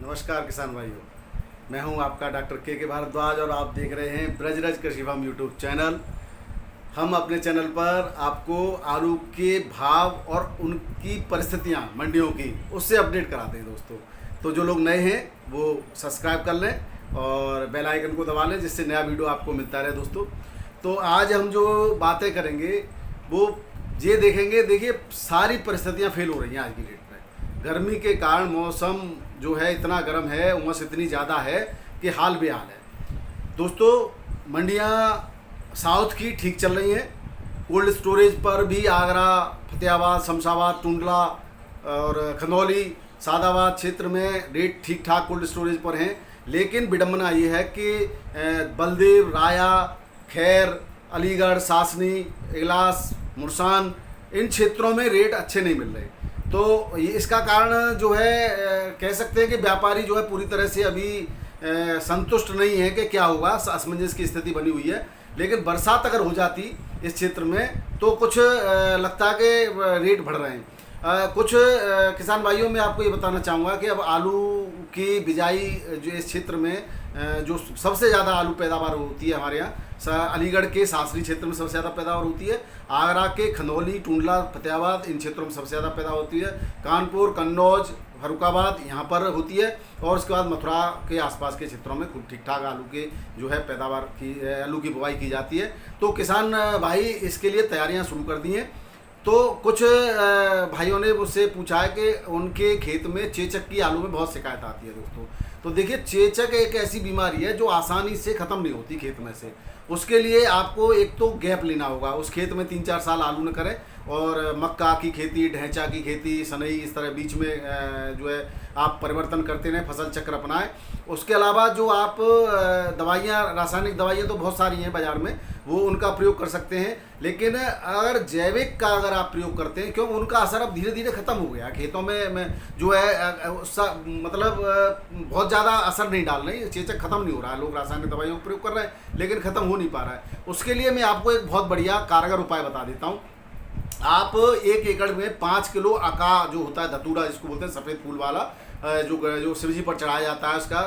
नमस्कार किसान भाइयों, मैं हूं आपका डॉक्टर के भारद्वाज और आप देख रहे हैं ब्रजराज कृषि फार्म यूट्यूब चैनल। हम अपने चैनल पर आपको आलू के भाव और उनकी परिस्थितियां मंडियों की उससे अपडेट कराते हैं दोस्तों। तो जो लोग नए हैं वो सब्सक्राइब कर लें और बेल आइकन को दबा लें जिससे नया वीडियो आपको मिलता रहे दोस्तों। तो आज हम जो बातें करेंगे वो ये देखेंगे, देखिए सारी परिस्थितियाँ फेल हो रही हैं आज की डेट में। गर्मी के कारण मौसम जो है इतना गर्म है, उमस इतनी ज़्यादा है कि हाल बेहाल है दोस्तों। मंडियाँ साउथ की ठीक चल रही हैं। कोल्ड स्टोरेज पर भी आगरा, फतेहाबाद, शमशाबाद, टुंडला और खंदौली, सादाबाद क्षेत्र में रेट ठीक ठाक कोल्ड स्टोरेज पर हैं। लेकिन विडम्बना ये है कि बलदेव, राया, खैर, अलीगढ़, सासनी, इगलास, मुरसान, इन क्षेत्रों में रेट अच्छे नहीं मिल रहे। तो ये इसका कारण जो है कह सकते हैं कि व्यापारी जो है पूरी तरह से अभी संतुष्ट नहीं है कि क्या होगा, असमंजस की स्थिति बनी हुई है। लेकिन बरसात अगर हो जाती इस क्षेत्र में तो कुछ लगता है कि रेट बढ़ रहे हैं। कुछ किसान भाइयों में आपको ये बताना चाहूँगा कि अब आलू की बिजाई जो इस क्षेत्र में जो सबसे ज़्यादा आलू पैदावार होती है हमारे यहाँ अलीगढ़ के सासरी क्षेत्र में सबसे ज़्यादा पैदावार होती है। आगरा के खंदौली, टुंडला, फतेहाबाद इन क्षेत्रों में सबसे ज़्यादा पैदा होती है। कानपुर, कन्नौज, फरुखाबाद यहाँ पर होती है। और उसके बाद मथुरा के आसपास के क्षेत्रों में खूब ठीक ठाक आलू के जो है पैदावार की आलू की बुवाई की जाती है। तो किसान भाई इसके लिए तैयारियाँ शुरू कर दी हैं। तो कुछ भाइयों ने मुझसे पूछा है कि उनके खेत में चेचक की आलू में बहुत शिकायत आती है दोस्तों। तो देखिए चेचक एक ऐसी बीमारी है जो आसानी से ख़त्म नहीं होती खेत में से। उसके लिए आपको एक तो गैप लेना होगा, उस खेत में 3-4 साल आलू न करें और मक्का की खेती, ढैंचा की खेती, सनई, इस तरह बीच में जो है आप परिवर्तन करते रहें, फसल चक्र अपनाएं। उसके अलावा जो आप दवाइयाँ, रासायनिक दवाइयाँ तो बहुत सारी हैं बाज़ार में, वो उनका प्रयोग कर सकते हैं। लेकिन अगर जैविक का अगर आप प्रयोग करते हैं, क्योंकि उनका असर अब धीरे धीरे ख़त्म हो गया खेतों में जो है मतलब बहुत ज़्यादा असर नहीं डाल रहे, चेचक ख़त्म नहीं हो रहा है। लोग रासायनिक दवाइयों का प्रयोग कर रहे हैं लेकिन ख़त्म हो नहीं पा रहा है। उसके लिए मैं आपको एक बहुत बढ़िया कारगर उपाय बता देता हूँ। आप 1 एकड़ में 5 किलो अका जो होता है धतूरा जिसको बोलते हैं, सफ़ेद फूल वाला जो शिव जी पर चढ़ाया जाता है उसका,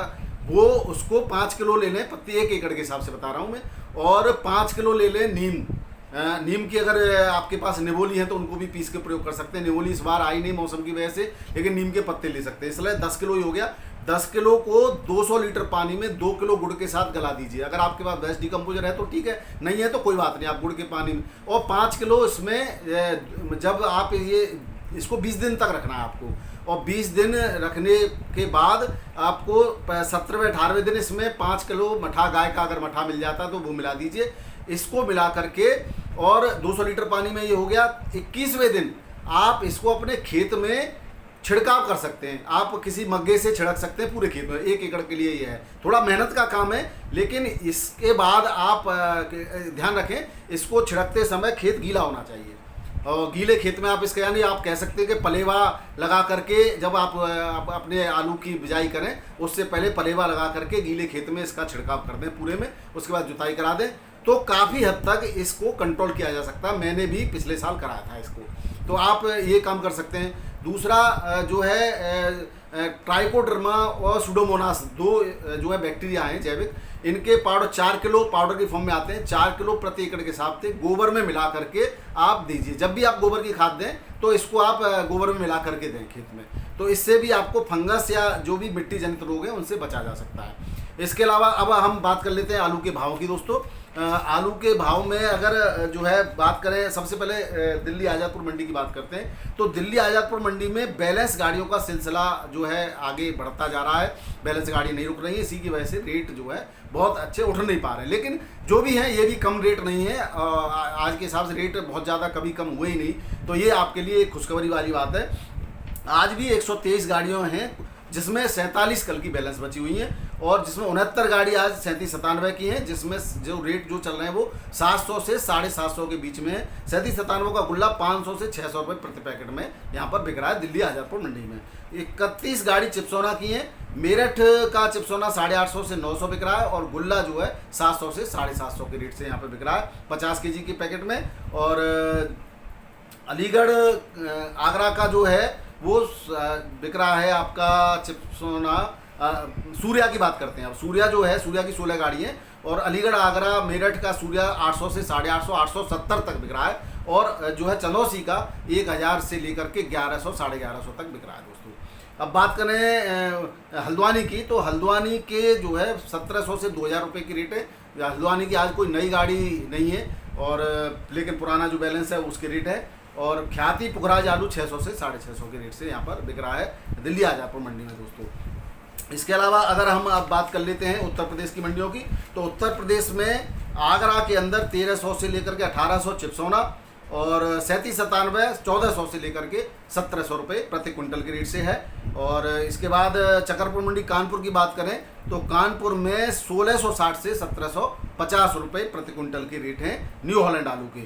वो उसको 5 किलो ले लें। पत्ती 1 एकड़ के हिसाब से बता रहा हूँ मैं। और 5 किलो ले लें नीम की। अगर आपके पास निवोली है तो उनको भी पीस के प्रयोग कर सकते हैं। निवोली इस बार आई नहीं मौसम की वजह से, लेकिन नीम के पत्ते ले सकते हैं। इसलिए 10 किलो ही हो गया। 10 किलो को 200 लीटर पानी में 2 किलो गुड़ के साथ गला दीजिए। अगर आपके पास बेस्ट डिकम्पोजर है तो ठीक है, नहीं है तो कोई बात नहीं, आप गुड़ के पानी में। और 5 किलो इसमें जब आप इसको 20 दिन तक रखना है आपको, और 20 दिन रखने के बाद आपको 17वें 18वें दिन इसमें 5 किलो मठा, गाय का अगर मठा मिल जाता है तो वो मिला दीजिए। इसको मिला करके और 200 लीटर पानी में ये हो गया। 21वें दिन आप इसको अपने खेत में छिड़काव कर सकते हैं। आप किसी मग्गे से छिड़क सकते हैं पूरे खेत में। 1 एकड़ के लिए ये है, थोड़ा मेहनत का काम है, लेकिन इसके बाद आप ध्यान रखें इसको छिड़कते समय खेत गीला होना चाहिए। और गीले खेत में आप इसका यानी आप कह सकते हैं कि पलेवा लगा करके जब आप अपने आलू की बिजाई करें उससे पहले पलेवा लगा करके गीले खेत में इसका छिड़काव कर दें पूरे में। उसके बाद जुताई करा दें तो काफ़ी हद तक इसको कंट्रोल किया जा सकता है। मैंने भी पिछले साल कराया था इसको, तो आप ये काम कर सकते हैं। दूसरा जो है ट्राइकोडर्मा और सुडोमोनास, 2 जो है बैक्टीरिया हैं जैविक, इनके पाउडर 4 किलो पाउडर की फॉर्म में आते हैं। 4 किलो प्रति एकड़ के हिसाब से गोबर में मिला करके आप दीजिए। जब भी आप गोबर की खाद दें तो इसको आप गोबर में मिला करके दें खेत में, तो इससे भी आपको फंगस या जो भी मिट्टी जनित रोग है उनसे बचा जा सकता है। इसके अलावा अब हम बात कर लेते हैं आलू के भाव की दोस्तों। आलू के भाव में अगर जो है बात करें, सबसे पहले दिल्ली आज़ादपुर मंडी की बात करते हैं। तो दिल्ली आज़ादपुर मंडी में बैलेंस गाड़ियों का सिलसिला जो है आगे बढ़ता जा रहा है। बैलेंस गाड़ी नहीं रुक रही है, इसी की वजह से रेट जो है बहुत अच्छे उठ नहीं पा रहे हैं। लेकिन जो भी है ये भी कम रेट नहीं है। आज के हिसाब से रेट बहुत ज़्यादा कभी कम हुए ही नहीं, तो ये आपके लिए एक खुशखबरी वाली बात है। आज भी 123 गाड़ियाँ हैं जिसमें 47 कल की बैलेंस बची हुई हैं, और जिसमें 69 गाड़ी आज 37-97 की हैं, जिसमें जो रेट जो चल रहे हैं वो 700 से 750 के बीच में है। 37-97 का गुल्ला 500 से 600 रुपये प्रति पैकेट में यहाँ पर बिक रहा है दिल्ली आज़ादपुर मंडी में। 31 गाड़ी चिप्सोना की हैं। मेरठ का चिप्सोना 850 से 900 बिक रहा है, और गुल्ला जो है 700 से 750 के रेट से यहाँ पर बिक रहा है 50 kg की पैकेट में। और अलीगढ़ आगरा का जो है वो बिक रहा है आपका चिप्सोना सूर्या की बात करते हैं। अब सूर्या जो है, सूर्या की 16 गाड़ी है और अलीगढ़ आगरा मेरठ का सूर्या 800 से 850, 870 तक बिक रहा है और जो है चंदौसी का 1000 से लेकर के 1100, 1150 तक बिक रहा है दोस्तों। अब बात करें हल्द्वानी की, तो हल्द्वानी के जो है 1700 से 2000 रुपये की रेट है। हल्द्वानी की आज कोई नई गाड़ी नहीं है और लेकिन पुराना जो बैलेंस है उसके रेट है। और ख्याति पुखराज आलू 600 से 650 के रेट से यहाँ पर बिक रहा है दिल्ली आजापुर मंडी में दोस्तों। इसके अलावा अगर हम अब बात कर लेते हैं उत्तर प्रदेश की मंडियों की, तो उत्तर प्रदेश में आगरा के अंदर 1300 से लेकर के 1800 चिपसोना और 3797 1400 से लेकर के 1700 रुपये प्रति क्विंटल के रेट से है। और इसके बाद चकरपुर मंडी कानपुर की बात करें तो कानपुर में 1660 से 1750 रुपये प्रति क्विंटल के रेट हैं न्यू हॉलैंड आलू के।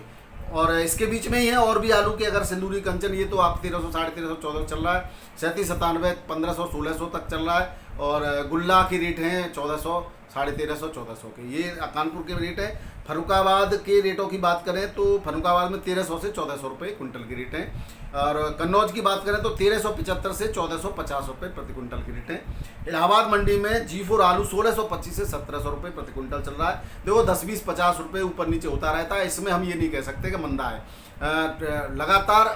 और इसके बीच में ही है और भी आलू के, अगर सिंदूरी कंचन ये तो आप 1300, 1350, 1400 चल रहा है। 3797 1500, 1600 तक चल रहा है। और गुल्ला की रेट हैं 1400, 1350, 1400 के, ये कानपुर के रेट है। फर्रुखाबाद के रेटों की बात करें तो फर्रुखाबाद में 1300 से 1400 रुपये क्विंटल की रेट है। और कन्नौज की बात करें तो 1375 से 1450 रुपये प्रति क्विंटल की रेट है। इलाहाबाद मंडी में G4 आलू 1625 से 1700 रुपये प्रति क्विंटल चल रहा है। देखो 10, 20, 50 रुपये ऊपर नीचे होता रहता है, इसमें हम ये नहीं कह सकते कि मंदा है। लगातार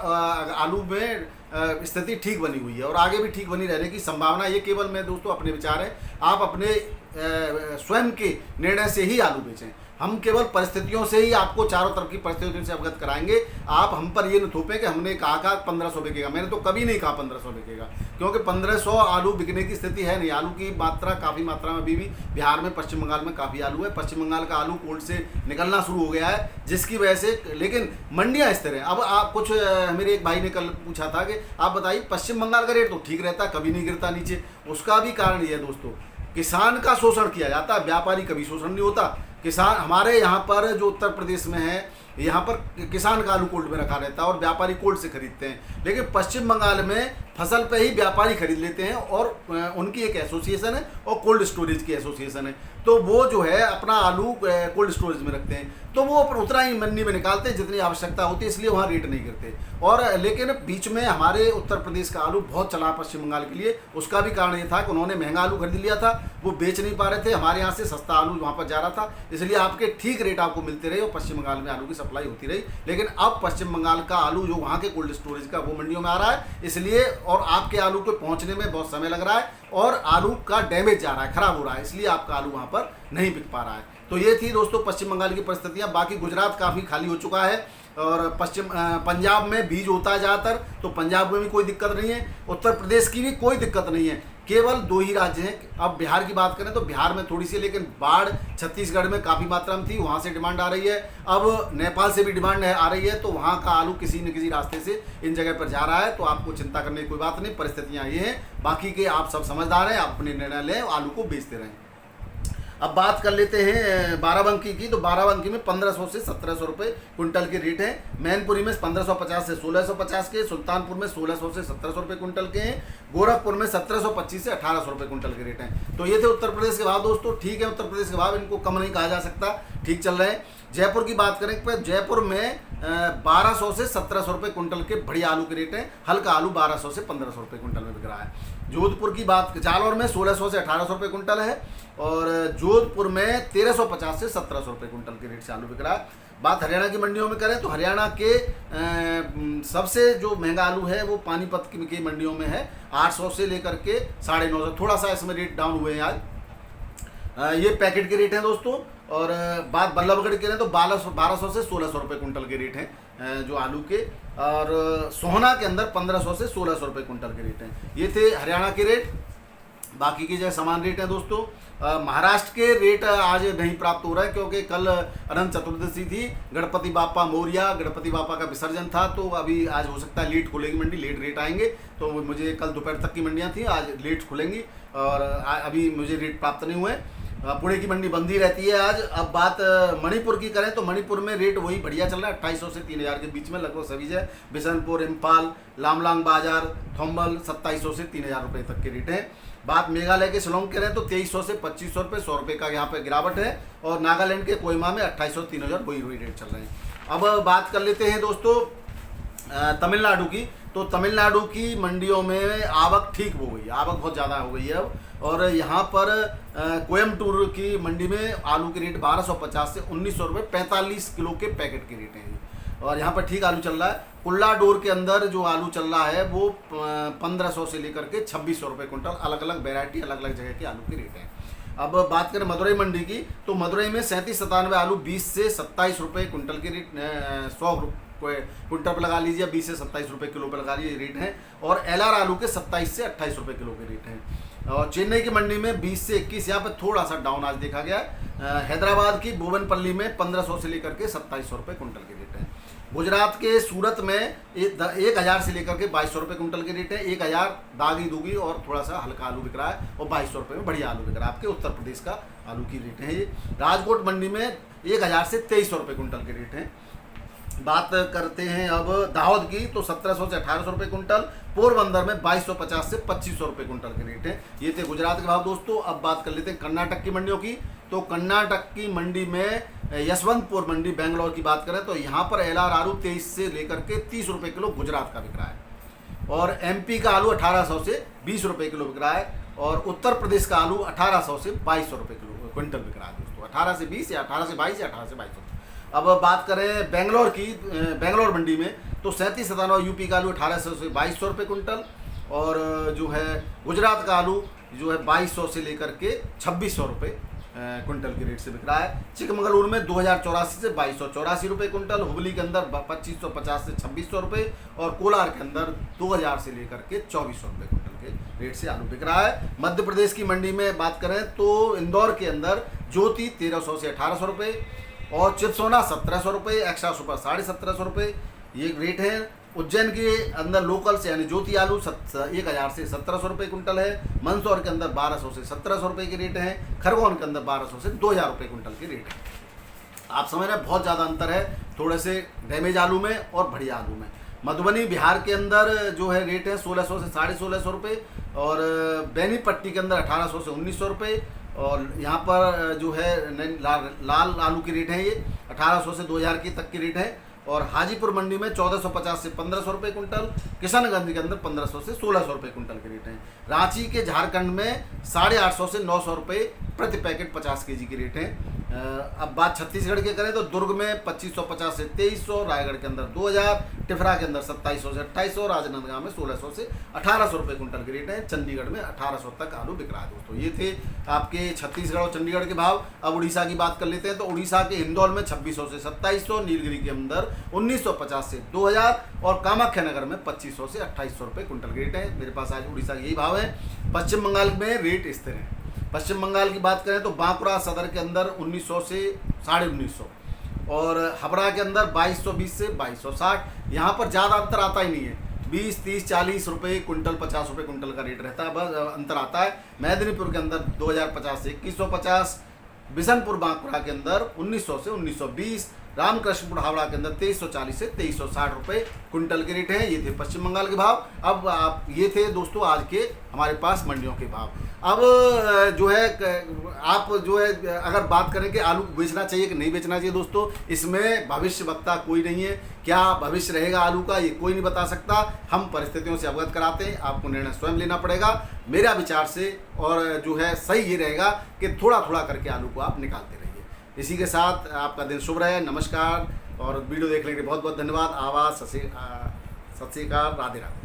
आलू में स्थिति ठीक बनी हुई है और आगे भी ठीक बनी रहने की संभावना। ये केवल मैं दोस्तों अपने विचार है, आप अपने स्वयं के निर्णय से ही आलू बेचें। हम केवल परिस्थितियों से ही आपको चारों तरफ की परिस्थितियों से अवगत कराएंगे। आप हम पर ये न थोपें कि हमने कहा 1500 बिकेगा, मैंने तो कभी नहीं कहा 1500 बिकेगा, क्योंकि 1500 आलू बिकने की स्थिति है नहीं। आलू की मात्रा काफ़ी मात्रा में अभी भी बिहार में, पश्चिम बंगाल में काफ़ी आलू है। पश्चिम बंगाल का आलू कोल्ड से निकलना शुरू हो गया है, जिसकी वजह से, लेकिन मंडियाँ स्थिर हैं। अब आप कुछ मेरे एक भाई ने कल पूछा था कि आप बताइए पश्चिम बंगाल का रेट तो ठीक रहता है, कभी नहीं गिरता नीचे। उसका भी कारण ये है दोस्तों, किसान का शोषण किया जाता है, व्यापारी कभी शोषण नहीं होता। किसान हमारे यहाँ पर जो उत्तर प्रदेश में है, यहाँ पर किसान का आलू कोल्ड में रखा रहता है और व्यापारी कोल्ड से खरीदते हैं। लेकिन पश्चिम बंगाल में फसल पे ही व्यापारी खरीद लेते हैं और उनकी एक एसोसिएशन है और कोल्ड स्टोरेज की एसोसिएशन है, तो वो जो है अपना आलू कोल्ड स्टोरेज में रखते हैं, तो वो उतना ही मंडी में निकालते हैं जितनी आवश्यकता होती है, इसलिए वहाँ रेट नहीं गिरते। और लेकिन बीच में हमारे उत्तर प्रदेश का आलू बहुत चला पश्चिम बंगाल के लिए। उसका भी कारण ये था कि उन्होंने महंगा आलू खरीद लिया था, वो बेच नहीं पा रहे थे, हमारे यहाँ से सस्ता आलू वहाँ पर जा रहा था, इसलिए आपके ठीक रेट आपको मिलते रहे और पश्चिम बंगाल में आलू की सप्लाई होती रही। लेकिन अब पश्चिम बंगाल का आलू जो वहाँ के कोल्ड स्टोरेज का, वो मंडियों में आ रहा है, इसलिए और आपके आलू को पहुँचने में बहुत समय लग रहा है और आलू का डैमेज जा रहा है, खराब हो रहा है, इसलिए आपका आलू वहाँ पर नहीं बिक पा रहा है। तो ये थी दोस्तों पश्चिम बंगाल की परिस्थितियाँ। बाकी गुजरात काफ़ी खाली हो चुका है और पंजाब में बीज होता है ज़्यादातर, तो पंजाब में भी कोई दिक्कत नहीं है। उत्तर प्रदेश की भी कोई दिक्कत नहीं है, केवल 2 ही राज्य हैं। अब बिहार की बात करें तो बिहार में थोड़ी सी, लेकिन बाढ़ छत्तीसगढ़ में काफ़ी मात्रा में थी, वहाँ से डिमांड आ रही है। अब नेपाल से भी डिमांड आ रही है, तो वहाँ का आलू किसी न किसी रास्ते से इन जगह पर जा रहा है। तो आपको चिंता करने की कोई बात नहीं, परिस्थितियाँ ये हैं। बाकी के आप सब समझदार हैं, आप अपने निर्णय लें, आलू को बेचते रहें। अब बात कर लेते हैं बाराबंकी की, तो बाराबंकी में 1500 से 1700 रुपये क्विंटल के रेट हैं। मैनपुरी में 1550 से 1650 के, सुल्तानपुर में 1600 से 1700 रुपये क्विंटल के हैं, गोरखपुर में 1725 से 1800 रुपये क्विंटल के रेट हैं। तो ये थे उत्तर प्रदेश के भाव दोस्तों। ठीक है, उत्तर प्रदेश के भाव इनको कम नहीं कहा जा सकता, ठीक चल रहे हैं। जयपुर की बात करें तो जयपुर में 1200 से 1700 रुपये क्विंटल के बढ़िया आलू के रेट हैं। हल्का आलू 1200 से 1500 रुपये क्विंटल में बिक रहा है। जोधपुर की बात, जालौर में 1600 से 1800 रुपये क्विंटल है और जोधपुर में 1350 से 1700 रुपये क्विंटल के रेट से आलू बिक रहा है। बात हरियाणा की मंडियों में करें तो हरियाणा के सबसे जो महंगा आलू है वो पानीपत की मंडियों में है, 800 से लेकर के 950, थोड़ा सा इसमें रेट डाउन हुए हैं आज। ये पैकेट के रेट हैं दोस्तों। और बात बल्लभगढ़ की करें तो 1200 से 1600 रुपये क्विंटल के रेट हैं जो आलू के। और सोहना के अंदर 1500 से 1600 रुपये क्विंटल के रेट हैं। ये थे हरियाणा के रेट। बाकी के जो समान रेट हैं दोस्तों। महाराष्ट्र के रेट आज नहीं प्राप्त हो रहा है क्योंकि कल अनंत चतुर्दशी थी, गणपति बापा मोरिया, गणपति बापा का विसर्जन था, तो अभी आज हो सकता है लेट खुलेगी मंडी, लेट रेट आएंगे। तो मुझे कल दोपहर तक की मंडियाँ थी, आज लेट खुलेंगी और अभी मुझे रेट प्राप्त नहीं हुए। पुणे की मंडी बंद ही रहती है आज। अब बात मणिपुर की करें तो मणिपुर में रेट वही बढ़िया चल रहा है, 2800 से 3000 के बीच में लगभग सभी जगह। बिशनपुर, इम्फाल, लामलांग बाजार, थोम्बल 2700 से 3000 रुपये तक के रेट हैं। बात मेघालय के शिलोंग के रहे तो 2300 से 2500 रुपये, 100 रुपये का यहाँ पे गिरावट है। और नागालैंड के कोहिमा में 2800 3000 वही रेट चल रहे हैं। अब बात कर लेते हैं दोस्तों तमिलनाडु की, तो तमिलनाडु की मंडियों में आवक ठीक हो गई, आवक बहुत ज़्यादा हो गई है अब। और यहाँ पर कोयम्बटूर की मंडी में आलू के रेट 1250 से 1900 रुपये 45 किलो के पैकेट के रेट हैं, और यहाँ पर ठीक आलू चल रहा है। कुल्लाडोर के अंदर जो आलू चल रहा है वो 1500 से लेकर के 2600 रुपये कुंटल, अलग अलग वेरायटी, अलग अलग जगह के आलू के रेट हैं। अब बात करें मदुरई मंडी की, तो मदुरई में 37-97 आलू 20 से 27 रुपये कुंटल के रेट, 100 कुंटल पर लगा लीजिए, 20 से 27 रुपये किलो पर लगा लीजिए रेट हैं। और LR आलू के 27 से 28 रुपये किलो के रेट हैं। और चेन्नई की मंडी में 20 से 21, यहाँ पर थोड़ा सा डाउन आज देखा गया। हैदराबाद की बोवनपल्ली में 1500 से लेकर के 2700 रुपये कुंटल के रेट हैं। गुजरात के सूरत में 1000 से लेकर के 2200 रुपये कुंटल के रेट है। 1000 दागी दूगी और थोड़ा सा हल्का आलू बिक रहा है, और 2200 रुपये में बढ़िया आलू बिक रहा है। आपके उत्तर प्रदेश का आलू की रेट है ये। राजकोट मंडी में 1000 से 2300 रुपये कुंटल के रेट हैं। बात करते हैं अब दाहोद की, तो 1700 से 1800 रुपये कुंटल। पोरबंदर में 2250 से 2500 रुपये कुंटल के रेट हैं। ये थे गुजरात के भाव दोस्तों। अब बात कर लेते हैं कर्नाटक की मंडियों की, तो कर्नाटक की मंडी में यशवंतपुर मंडी बेंगलोर की बात करें तो यहाँ पर LR आलू 23 से लेकर के 30 रुपये किलो गुजरात का बिक रहा है। और MP का आलू 1800 से 20 रुपये किलो बिक रहा है। और उत्तर प्रदेश का आलू 1800 से 2200 रुपये किलो क्विंटल बिक रहा है दोस्तों। 18 से 20 या 18 से 22 या 18 से 2200। अब बात करें बेंगलोर की, बेंगलोर मंडी में तो 37-97 UP का आलू 1800 से 2200 रुपये कुंटल। और जो है गुजरात का आलू जो है 2200 से लेकर के 2600 रुपये कुंटल के रेट से बिक रहा है। चिकमगलूर में 2084 से 2284 रुपये कुंटल। हुबली के अंदर 2550 से 2600 रुपये। और कोलार के अंदर 2000 से लेकर के 2400 रुपये कुंटल के रेट से आलू बिक रहा है। मध्य प्रदेश की मंडी में बात करें तो इंदौर के अंदर ज्योति 1300 से 1800 रुपये, और चिपसोना 1700 रुपये, एक्स्ट्रा सुपर 1750 रुपये ये रेट है। उज्जैन के अंदर लोकल से यानी ज्योति आलू 1000 से 1700 रुपये कुंटल है। मंदसौर के अंदर 1200 से 1700 रुपये के रेट हैं। खरगोन के अंदर 1200 से 2000 रुपये कुंटल के रेट है। आप समझ रहे हैं बहुत ज़्यादा अंतर है थोड़े से डैमेज आलू में और बढ़िया आलू में। मधुबनी बिहार के अंदर जो है रेट है 1600 से 1650 रुपये, और बेनीपट्टी के अंदर 1800 से 1900 रुपये। और यहाँ पर जो है लाल आलू की रेट है ये 1800 से 2000 की तक की रेट है। और हाजीपुर मंडी में 1450 से 1500 रुपये कुंटल। किशनगंज के अंदर 1500 से 1600 रुपये कुंटल के रेट हैं। रांची के झारखंड में 850 से 900 रुपये प्रति पैकेट 50 kg की रेट है। अब बात छत्तीसगढ़ के करें तो दुर्ग में 2550 से 2300, रायगढ़ के अंदर 2000, टिफरा के अंदर 2700 से 2800, राजनांदगांव में 1600 से 1800 रुपये कुंटल के रेट है। चंडीगढ़ में 1800 तक आलू बिक रहा है दोस्तों। ये थे आपके छत्तीसगढ़ और चंडीगढ़ के भाव। अब उड़ीसा की बात कर लेते हैं तो उड़ीसा के हिंदौल में 2600 से 2700, नीलगिरी के अंदर 1950 से 2000, और कामाख्या नगर में 2500 से 2800 रुपये कुंटल के रेट है। मेरे पास आज उड़ीसा के यही भाव है। पश्चिम बंगाल में रेट स्थिर है। पश्चिम बंगाल की बात करें तो बांकुड़ा सदर के अंदर 1900 से 1950, और हावड़ा के अंदर 2220 से 2260। यहाँ पर ज़्यादा अंतर आता ही नहीं है, 20, 30, 40 रुपये कुंटल, 50 रुपये कुंटल का रेट रहता है, बस अंतर आता है। मेदिनीपुर के अंदर 2050 से 2150, बिशनपुर बांकुड़ा के अंदर 1900 से 1920, रामकृष्णपुर हावड़ा के अंदर 2340 से 2360 रुपये कुंटल के रेट हैं। ये थे पश्चिम बंगाल के भाव। अब आप ये थे दोस्तों आज के हमारे पास मंडियों के भाव। अब जो है आप जो है अगर बात करें कि आलू बेचना चाहिए कि नहीं बेचना चाहिए दोस्तों, इसमें भविष्य वक्ता कोई नहीं है। क्या भविष्य रहेगा आलू का ये कोई नहीं बता सकता। हम परिस्थितियों से अवगत कराते हैं, आपको निर्णय स्वयं लेना पड़ेगा। मेरा विचार से और जो है सही ये रहेगा कि थोड़ा थोड़ा करके आलू को आप निकालते रहिए। इसी के साथ आपका दिन शुभ रहे। नमस्कार, और वीडियो देखने के लिए बहुत बहुत धन्यवाद। आवाज़ सत श्री अकाल, राधे राधे।